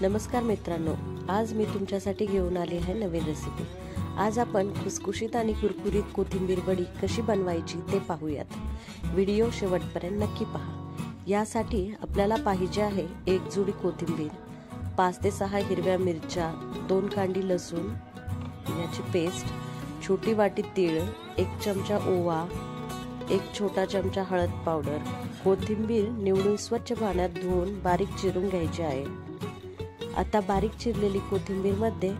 नमस्कार मित्रांनो, आज मी तुमच्यासाठी घेऊन आली आहे नवीन रेसिपी। आज आपण खुसखुशीत आणि कुरकुरीत कोथिंबीर वडी कशी बनवायची ते पाहूयात। व्हिडिओ शेवटपर्यंत नक्की पहा। यासाठी आपल्याला पाहिजे आहे एक जुडी कोथिंबीर, 5 ते 6 हिरव्या मिरच्या, 2 कांडी लसूण याची पेस्ट, छोटी वाटी तीळ, 1 चमचा ओवा, 1 छोटा चमचा हळद पावडर। कोथिंबीर निवडून स्वच्छ पाण्यात धुवून बारीक चिरून घ्यायची आहे। आता बारीक चिरलेली कोथिंबीर मध्ये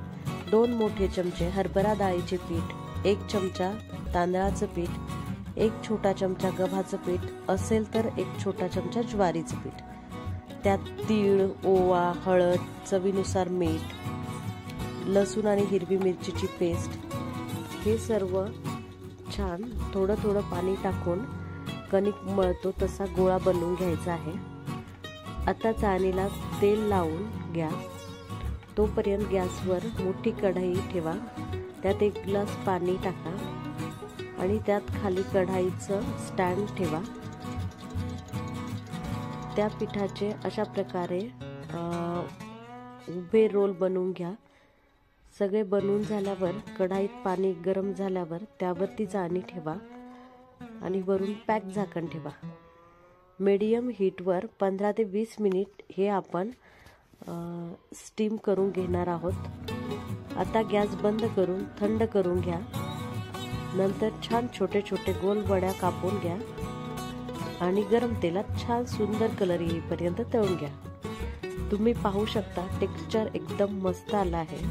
2 मोठे चमचे हरभरा डाळीचे पीठ, 1 चमचा तांदळाचं पीठ, 1 छोटा चमचा गव्हाचं पीठ असेल तर 1 छोटा चमचा ज्वारीचं पीठ, त्यात तीळ, ओवा, हळद, चवीनुसार मीठ, लसूण आणि हिरवी मिरचीची पेस्ट, हे सर्व छान थोडं थोडं पाणी टाकून कणिक मळतो तसा गोळा बनवून घ्यायचा आहे। आता चाळणीला तेल लावून घ्या। तोपर्यंत गॅसवर मोठी कढई ठेवा, त्यात 1 ग्लास पाणी टाका आणि त्यात खाली कढईचं स्टँड ठेवा। त्या पिठाचे अशा प्रकारे उभे रोल बनवून घ्या। सगळे बनवून झाल्यावर कढईत पाणी गरम झाल्यावर त्यावरती चाळणी ठेवा आणि वरून पॅक झाकण ठेवा। मीडियम हीटवर 15 ते 20 मिनिट हे आपण स्टीम करून घेणार आहोत। आता गॅस बंद करून थंड करून घ्या। नंतर छान छोटे छोटे गोल वड्या कापून घ्या आणि गरम तेलात छान सुंदर कलर येईपर्यंत तळून घ्या। तुम्ही पाहू शकता टेक्स्चर एकदम मस्त आला आहे।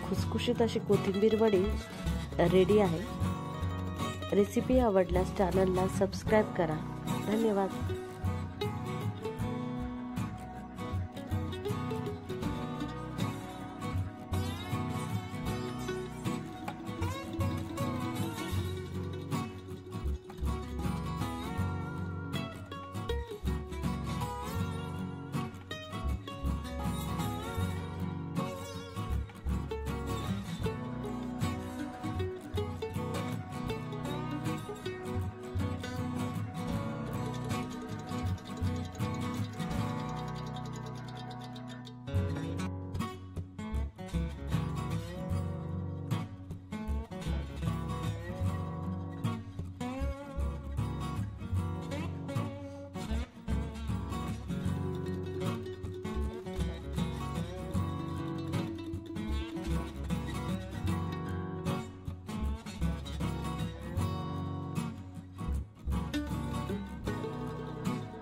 खुसखुशीत अशी कोथिंबीर वडी रेडी आहे। रेसिपी आवडल्यास चॅनलला सबस्क्राइब करा। धन्यवाद।